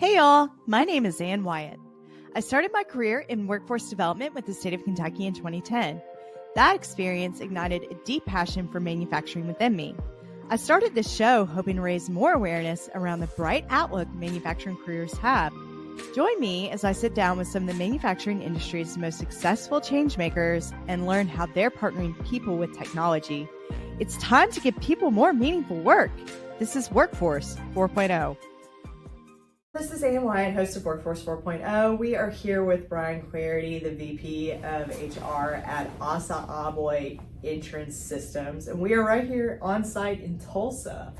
Hey y'all, my name is Ann Wyatt. I started my career in workforce development with the state of Kentucky in 2010. That experience ignited a deep passion for manufacturing within me. I started this show hoping to raise more awareness around the bright outlook manufacturing careers have. Join me as I sit down with some of the manufacturing industry's most successful changemakers and learn how they're partnering people with technology. It's time to give people more meaningful work. This is Workforce 4.0. This is Ann Wyatt, host of Workforce 4.0. We are here with Bryan Clarity, the VP of HR at Assa Abloy Entrance Systems, and we are right here on site in Tulsa.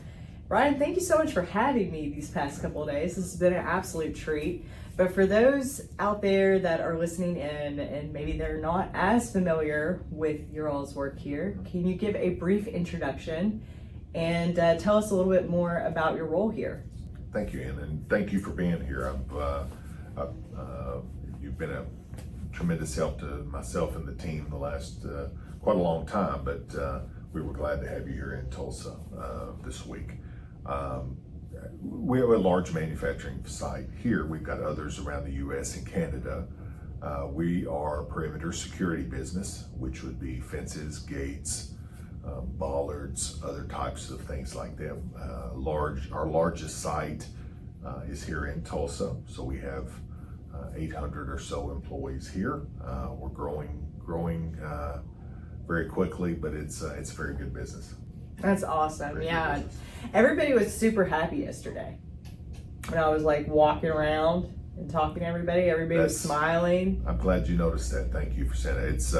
Bryan, thank you so much for having me these past couple of days. This has been an absolute treat. But for those out there that are listening in and maybe they're not as familiar with your all's work here, can you give a brief introduction and tell us a little bit more about your role here? Thank you, Ann, and thank you for being here. You've been a tremendous help to myself and the team the last quite a long time, but we were glad to have you here in Tulsa this week. We have a large manufacturing site here. We've got others around the U.S. and Canada. We are a perimeter security business, which would be fences, gates, bollards, other types of things like that. Our largest site is here in Tulsa, so we have 800 or so employees here. We're growing very quickly, but it's a very good business. That's awesome. Yeah, everybody was super happy yesterday when I was like walking around and talking to everybody. Everybody was smiling. I'm glad you noticed that. Thank you for saying that. It's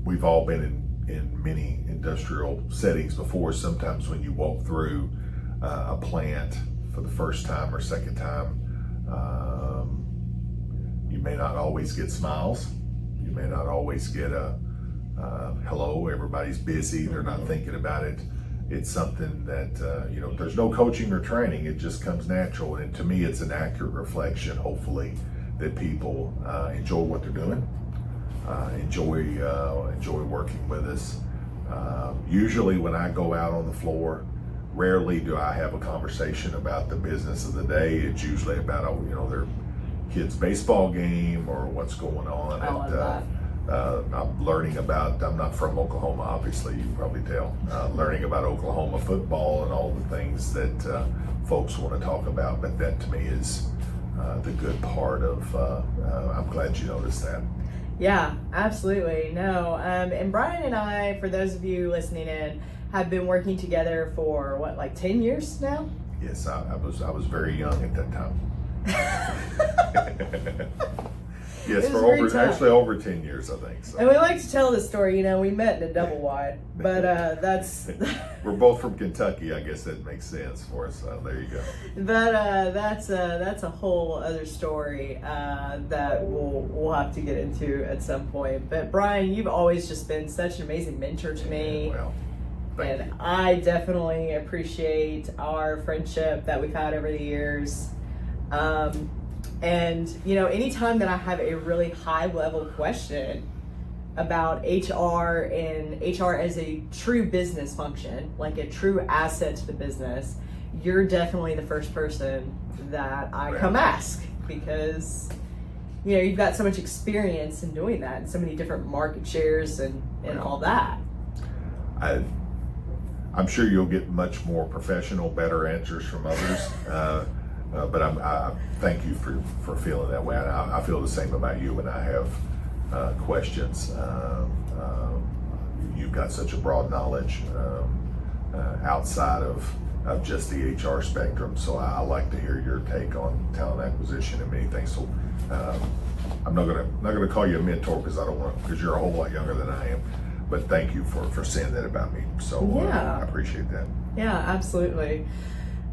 we've all been in many industrial settings before. Sometimes when you walk through a plant for the first time or second time, you may not always get smiles. You may not always get a hello, everybody's busy, they're not thinking about it. It's something that, there's no coaching or training, it just comes natural. And to me, it's an accurate reflection, hopefully, that people enjoy what they're doing. Enjoy working with us. Usually when I go out on the floor, rarely do I have a conversation about the business of the day. It's usually about their kid's baseball game or what's going on. I love that. I'm learning about, I'm not from Oklahoma, obviously, you can probably tell, learning about Oklahoma football and all the things that folks want to talk about, but that to me is the good part of, I'm glad you noticed that. Yeah, absolutely. No, and Bryan and I, for those of you listening in, have been working together for what, like 10 years now? Yes, I was very young at that time. Yes, for over 10 years, I think. So. And we like to tell this story, we met in a double wide, but that's... We're both from Kentucky, I guess that makes sense for us, there you go. But that's a whole other story that we'll have to get into at some point. But Bryan, you've always just been such an amazing mentor to me. Well, thank you. I definitely appreciate our friendship that we've had over the years. And, anytime that I have a really high level question about HR and HR as a true business function, like a true asset to the business, you're definitely the first person that I come ask because, you've got so much experience in doing that and so many different market shares and all that. I'm sure you'll get much more professional, better answers from others. But I thank you for feeling that way. I feel the same about you when I have questions. You've got such a broad knowledge outside of just the HR spectrum. So I like to hear your take on talent acquisition and many things. So I'm not gonna call you a mentor because you're a whole lot younger than I am. But thank you for saying that about me. So I appreciate that. Yeah, absolutely.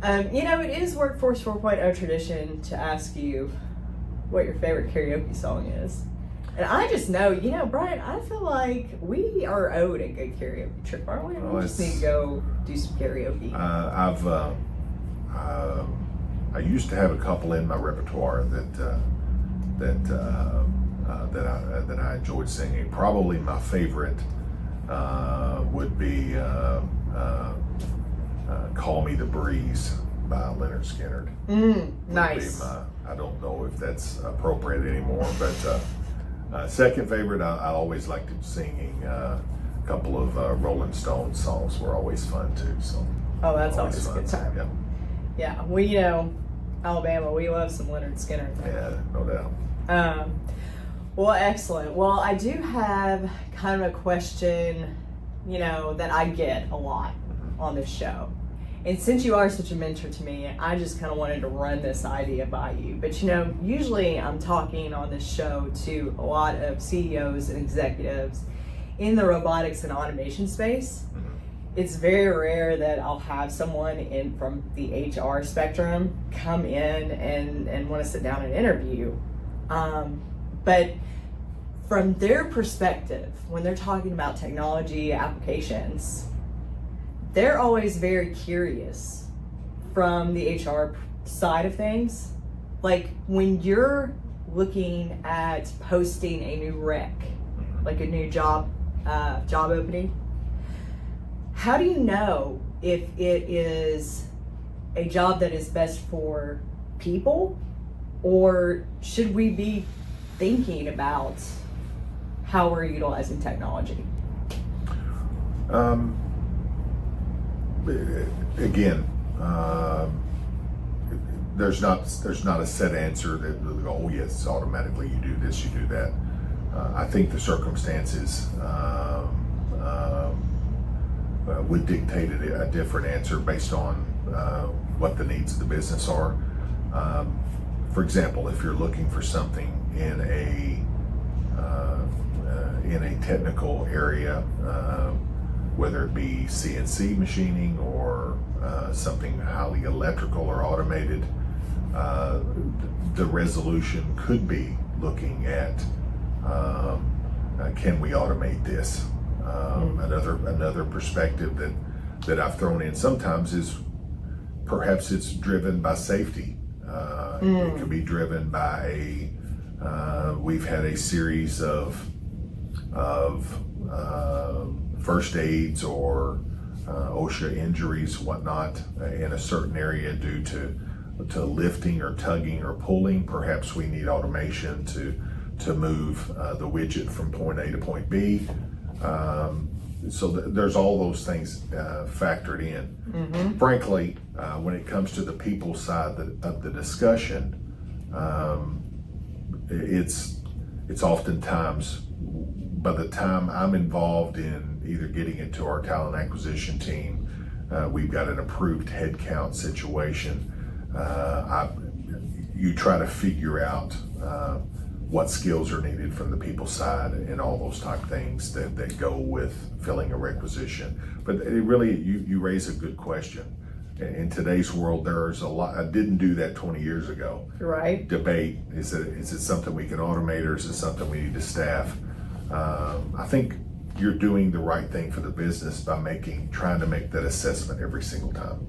It is Workforce 4.0 tradition to ask you what your favorite karaoke song is. And I just know, Bryan, I feel like we are owed a good karaoke trip, aren't we? We just need to go do some karaoke. I used to have a couple in my repertoire that I enjoyed singing. Probably my favorite would be Call Me the Breeze by Leonard Skinner. Nice. I don't know if that's appropriate anymore, but second favorite, I always liked singing a couple of Rolling Stones songs were always fun too. So. Oh, that's always a good time. Yep. Yeah, we Alabama, we love some Leonard Skinner. Yeah, no doubt. Well, excellent. Well, I do have kind of a question, that I get a lot on this show. And since you are such a mentor to me, I just kind of wanted to run this idea by you. But usually I'm talking on this show to a lot of CEOs and executives in the robotics and automation space. It's very rare that I'll have someone in from the HR spectrum come in and want to sit down and interview. But from their perspective, when they're talking about technology applications, they're always very curious from the HR side of things. Like when you're looking at posting a new rec, like a new job opening, how do you know if it is a job that is best for people, or should we be thinking about how we're utilizing technology? Again, there's not a set answer that oh yes, automatically you do this, you do that. I think the circumstances would dictate a different answer based on what the needs of the business are. For example, if you're looking for something in a technical area, whether it be CNC machining or something highly electrical or automated, the resolution could be looking at can we automate this? Another perspective that I've thrown in sometimes is perhaps it's driven by safety. It could be driven by we've had a series of first aids or OSHA injuries, whatnot, in a certain area due to lifting or tugging or pulling. Perhaps we need automation to move the widget from point A to point B. So there's all those things factored in. Frankly, when it comes to the people side of the discussion, it's oftentimes, by the time I'm involved in either getting into our talent acquisition team, we've got an approved headcount situation. You try to figure out what skills are needed from the people side and all those type things that go with filling a requisition. But it really, you raise a good question. In today's world, there's a lot. I didn't do that 20 years ago. Right. Debate, is it something we can automate, or is it something we need to staff? I think you're doing the right thing for the business by trying to make that assessment every single time.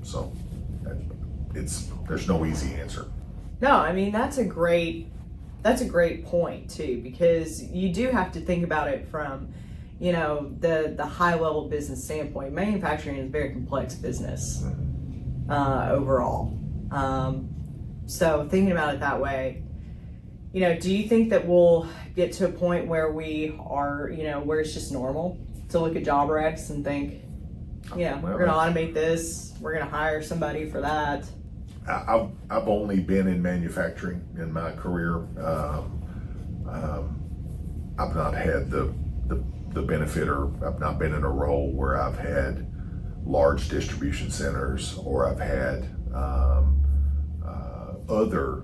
So there's no easy answer. No, I mean, that's a great point too, because you do have to think about it from, the high level business standpoint. Manufacturing is a very complex business overall. So thinking about it that way, do you think that we'll get to a point where we are, where it's just normal to look at job recs and think, we're going to automate this, we're going to hire somebody for that? I've only been in manufacturing in my career. I've not had the benefit, or I've not been in a role where I've had large distribution centers, or I've had other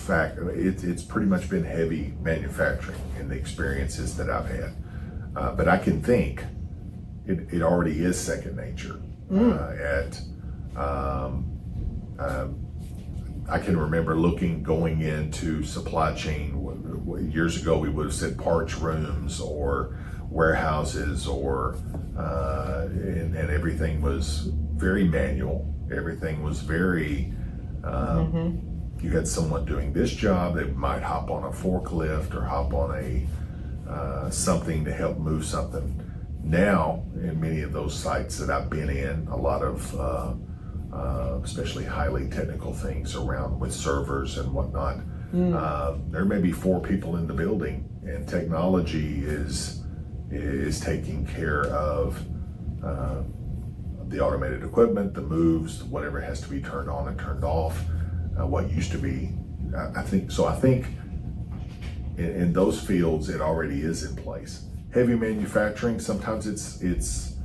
it's pretty much been heavy manufacturing in the experiences that I've had. But I can think it already is second nature. I can remember going into supply chain years ago. We would have said parts rooms or warehouses, or and everything was very manual. Everything was very. You had someone doing this job. They might hop on a forklift or hop on a something to help move something. Now, in many of those sites that I've been in, a lot of especially highly technical things around with servers and whatnot, there may be 4 people in the building, and technology is taking care of the automated equipment, the moves, whatever has to be turned on and turned off, what used to be. I think in those fields it already is in place. Heavy manufacturing, sometimes it's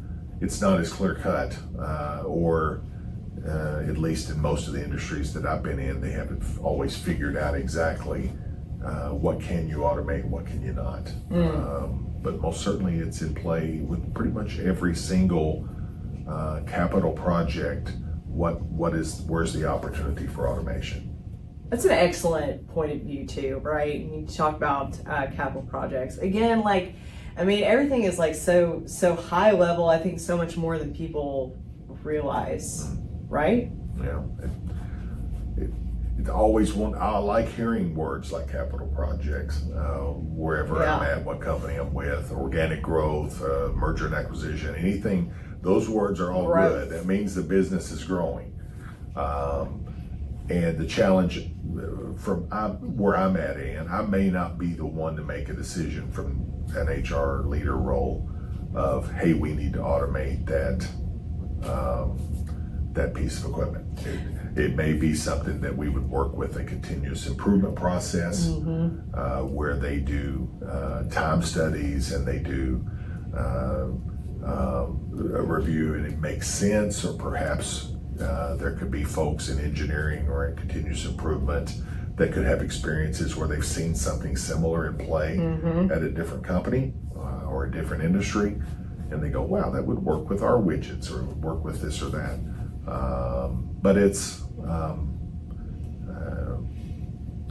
not as clear cut, or at least in most of the industries that I've been in, they haven't always figured out exactly what can you automate, what can you not. But most certainly it's in play with pretty much every single capital project. Where's the opportunity for automation? That's an excellent point of view too, right? You talk about capital projects. Again, everything is so high level, I think so much more than people realize, right? Yeah. I like hearing words like capital projects, wherever I'm at, what company I'm with, organic growth, merger and acquisition, anything. Those words are all good. That means the business is growing. And the challenge from where I'm at, Ann, I may not be the one to make a decision from an HR leader role of, hey, we need to automate that piece of equipment. It may be something that we would work with a continuous improvement process, where they do time studies and they do a review, and it makes sense, or perhaps there could be folks in engineering or in continuous improvement that could have experiences where they've seen something similar in play at a different company or a different industry, and they go, wow, that would work with our widgets, or it would work with this or that. But it's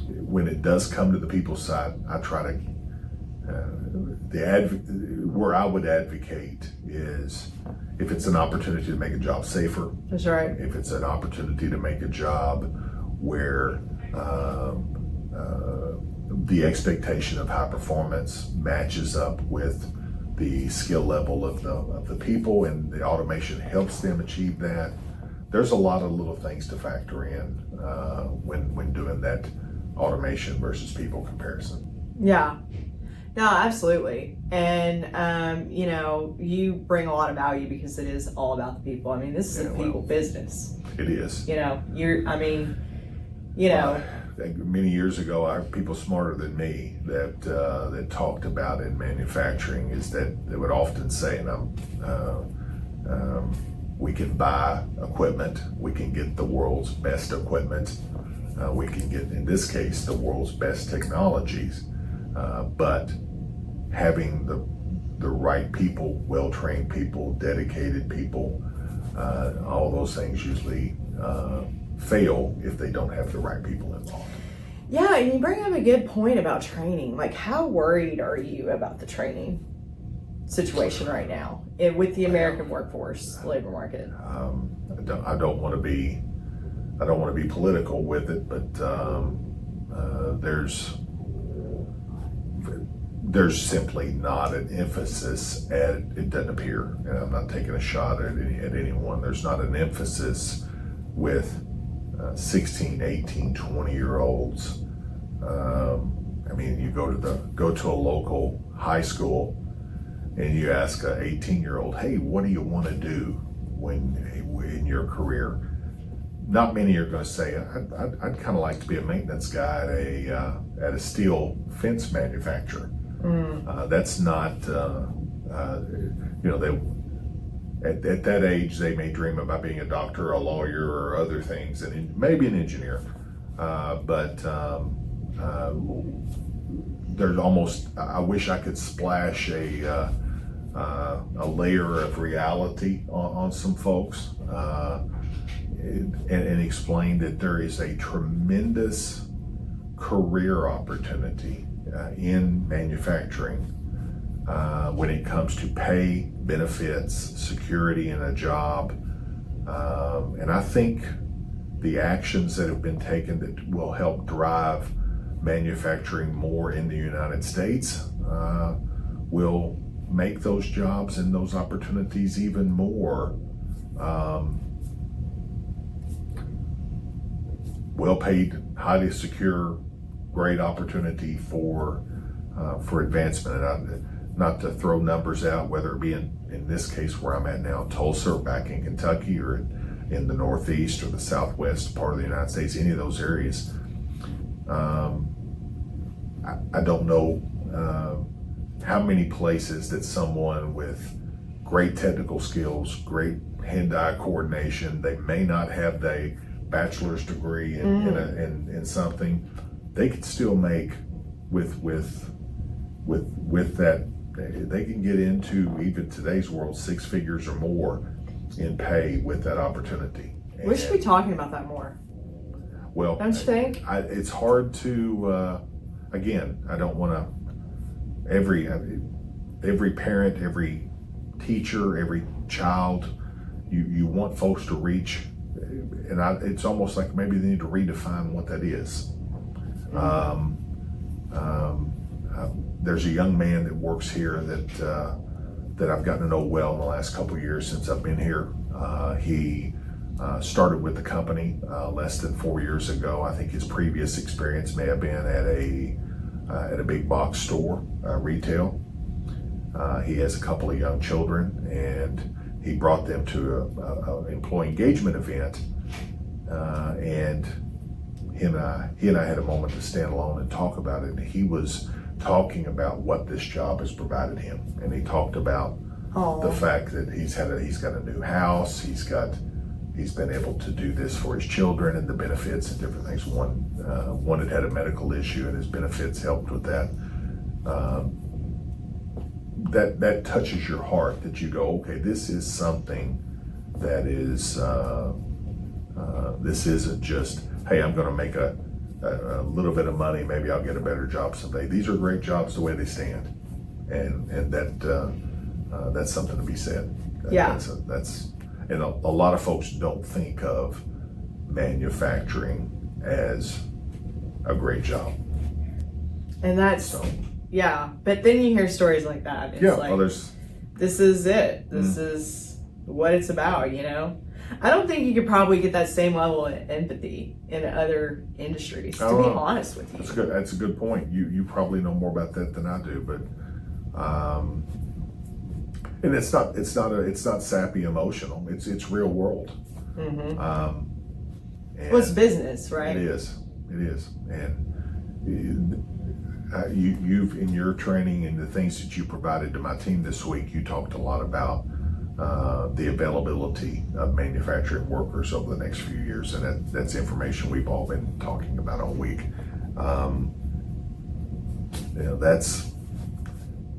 when it does come to the people side, I try to where I would advocate is if it's an opportunity to make a job safer. That's right. If it's an opportunity to make a job where the expectation of high performance matches up with the skill level of the people, and the automation helps them achieve that. There's a lot of little things to factor in when doing that automation versus people comparison. Yeah. No, absolutely. And, you bring a lot of value because it is all about the people. I mean, this is a people business. It is. Many years ago, people smarter than me that talked about in manufacturing is that they would often say, we can buy equipment, we can get the world's best equipment, we can get, in this case, the world's best technologies, but having the right people, well-trained people, dedicated people, all those things usually fail if they don't have the right people involved. Yeah, and you bring up a good point about training. Like, how worried are you about the training situation right now with the American workforce labor market? I don't want to be political with it, but there's simply not an emphasis at it. It doesn't appear, and I'm not taking a shot at anyone. There's not an emphasis with 16, 18, 20-year-olds. You go to a local high school and you ask an 18-year-old, hey, what do you want to do in your career? Not many are going to say, I'd kind of like to be a maintenance guy at a steel fence manufacturer. That's not, at that age, they may dream about being a doctor, a lawyer, or other things, and maybe an engineer. But there's almost, I wish I could splash a layer of reality on some folks and explain that there is a tremendous career opportunity in manufacturing when it comes to pay, benefits, security in a job. And I think the actions that have been taken that will help drive manufacturing more in the United States will make those jobs and those opportunities even more well-paid, highly secure, great opportunity for advancement. And not to throw numbers out, whether it be in this case where I'm at now, Tulsa, or back in Kentucky, or in the Northeast or the Southwest part of the United States, any of those areas. I don't know how many places that someone with great technical skills, great hand-eye coordination, they may not have the bachelor's degree in something, they could still make with that. They can get into, even today's world, 6 figures or more in pay with that opportunity. We should be talking about that more. Well, don't you think? It's hard to. Again, I don't want to. Every parent, every teacher, every child, you want folks to reach, and it's almost like maybe they need to redefine what that is. There's a young man that works here that I've gotten to know well in the last couple of years since I've been here. He started with the company less than 4 years ago. I think his previous experience may have been at a big box store, retail. He has a couple of young children, and he brought them to a employee engagement event, and he and I had a moment to stand alone and talk about it. And he was talking about what this job has provided him, and he talked about the fact that he's got a new house, he's been able to do this for his children, and the benefits and different things. One had a medical issue, and his benefits helped with that. That touches your heart, that you go, okay, this is something that is this isn't just, hey, I'm going to make a little bit of money, maybe I'll get a better job someday. These are great jobs the way they stand, and that's something to be said. That's and a lot of folks don't think of manufacturing as a great job. And that's, but then you hear stories like that. It's like, this is it. This is what it's about, you know? I don't think you could probably get that same level of empathy in other industries, to be honest with you. That's good. That's a good point. You probably know more about that than I do, but and it's not sappy emotional. It's real world. Well, it's business, right? It is, and you've in your training and the things that you provided to my team this week, you talked a lot about the availability of manufacturing workers over the next few years, and that's information we've all been talking about all week.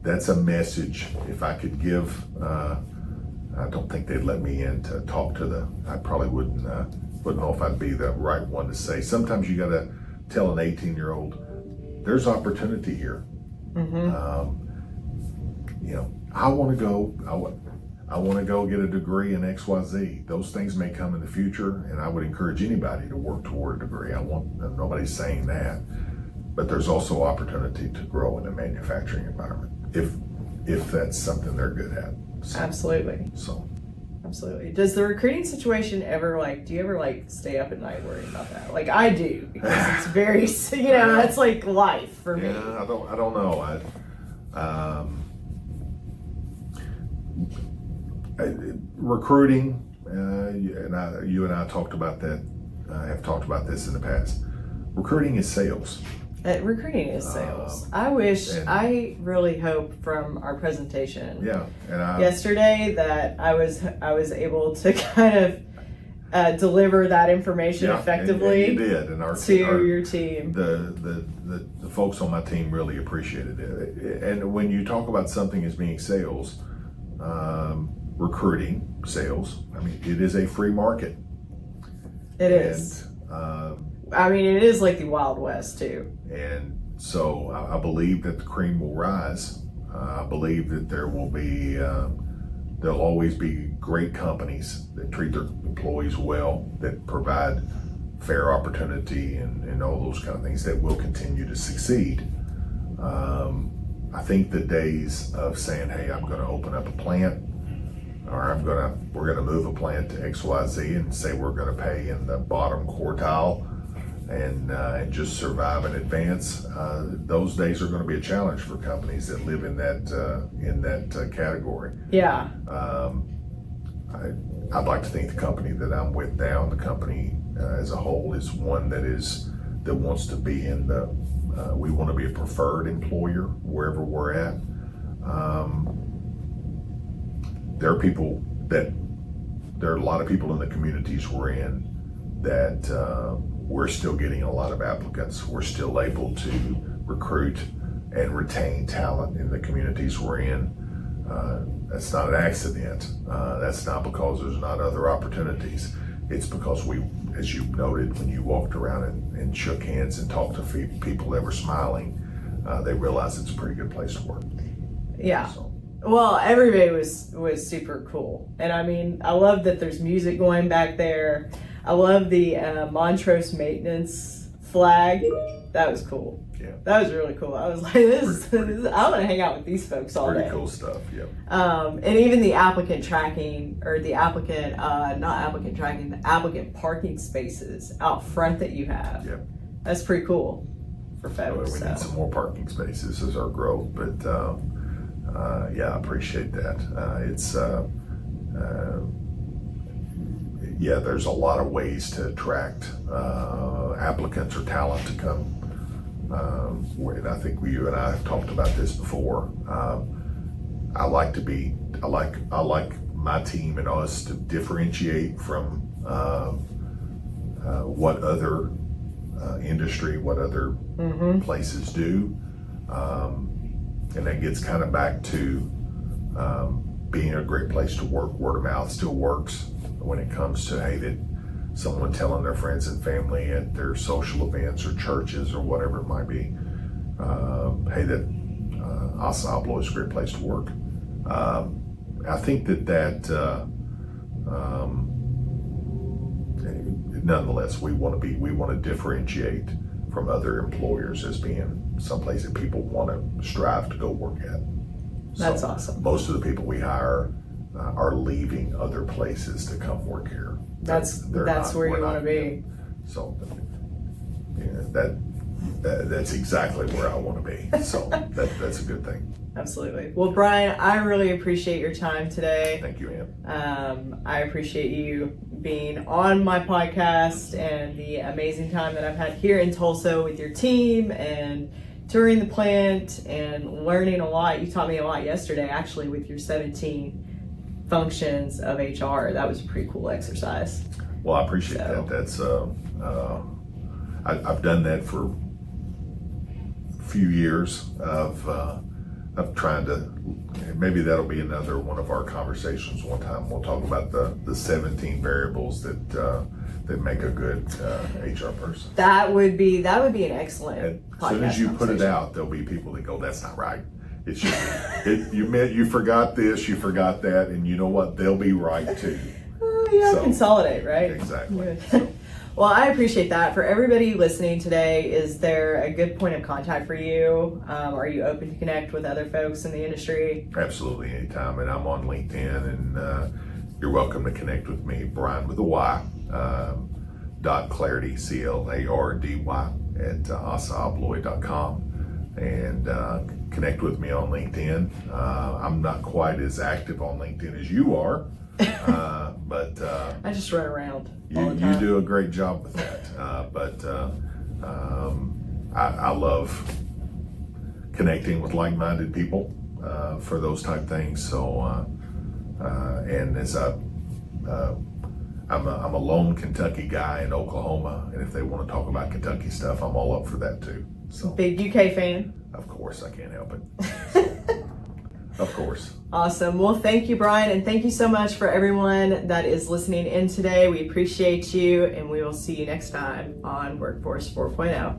That's a message. If I could give, I don't think they'd let me in to talk to I probably wouldn't know if I'd be the right one to say. Sometimes you got to tell an 18-year-old, there's opportunity here. I want to go get a degree in XYZ. Those things may come in the future, and I would encourage anybody to work toward a degree. Nobody's saying that, but there's also opportunity to grow in a manufacturing environment if that's something they're good at. Absolutely. Absolutely. Does the recruiting situation ever do you ever stay up at night worrying about that? Like I do, because it's very, that's like life for me. I don't know. Recruiting, you and I talked about that. Have talked about this in the past. Recruiting is sales. Recruiting is sales. I really hope from our presentation yesterday that I was able to kind of deliver that information effectively. And you did, and your team. The folks on my team really appreciated it. And when you talk about something as being sales, recruiting, sales, I mean, it is a free market. It is. It is like the Wild West too. And so I believe that the cream will rise. I believe that there'll always be great companies that treat their employees well, that provide fair opportunity and all those kind of things that will continue to succeed. I think the days of saying, hey, I'm going to open up a plant, or we're going to move a plant to XYZ and say we're going to pay in the bottom quartile and just survive and advance. Those days are going to be a challenge for companies that live in that category. Yeah. I'd like to think the company that I'm with now, the company as a whole, is one that wants to be in we want to be a preferred employer wherever we're at. There are a lot of people in the communities we're in that we're still getting a lot of applicants. We're still able to recruit and retain talent in the communities we're in. That's not an accident. That's not because there's not other opportunities. It's because as you noted, when you walked around and shook hands and talked to people that were smiling, they realized it's a pretty good place to work. Yeah. So. Well, everybody was super cool. And I mean, I love that there's music going back there. I love the Montrose maintenance flag. That was cool. Yeah. That was really cool. I was like, I want to hang out with these folks all day. Pretty cool stuff, yeah. And even the applicant tracking, or the applicant, not applicant tracking, the applicant parking spaces out front that you have. Yeah. That's pretty cool for folks. We need some more parking spaces as our growth, but yeah, I appreciate that. There's a lot of ways to attract applicants or talent to come. And I think you and I have talked about this before. I like my team and us to differentiate from what other industry, what other places do. And that gets kind of back to being a great place to work. Word of mouth still works when it comes to, hey, that someone telling their friends and family at their social events or churches or whatever it might be, hey, that Assa Abloy is a great place to work. I think that nonetheless, we want to differentiate from other employers as being someplace that people want to strive to go work at. That's awesome. Most of the people we hire are leaving other places to come work here. That's where you want to be. So yeah, that's exactly where I want to be. So that's a good thing. Absolutely. Well, Bryan, I really appreciate your time today. Thank you, Ann. I appreciate you being on my podcast and the amazing time that I've had here in Tulsa with your team and touring the plant and learning a lot. You taught me a lot yesterday, actually, with your 17 functions of HR. That was a pretty cool exercise. Well, I appreciate that. That's I've done that for a few years of trying to. Maybe that'll be another one of our conversations one time. We'll talk about the 17 variables that make a good HR person. That would be an excellent. As soon as you put it out, there'll be people that go, "That's not right. It should be. You forgot this, you forgot that, and you know what? They'll be right too." Consolidate, right? Exactly. Well, I appreciate that. For everybody listening today, is there a good point of contact for you? Are you open to connect with other folks in the industry? Absolutely, anytime. And I'm on LinkedIn, and you're welcome to connect with me, Bryan with a Y, .Clardy, CLARDY at assaabloy.com. And connect with me on LinkedIn. I'm not quite as active on LinkedIn as you are, but I just run around. You do a great job with that. I love connecting with like-minded people for those type things. So, and as I'm a lone Kentucky guy in Oklahoma, and if they want to talk about Kentucky stuff, I'm all up for that too. So, big UK fan. Of course, I can't help it. So, of course. Awesome. Well, thank you, Bryan, and thank you so much for everyone that is listening in today. We appreciate you, and we will see you next time on Workforce 4.0.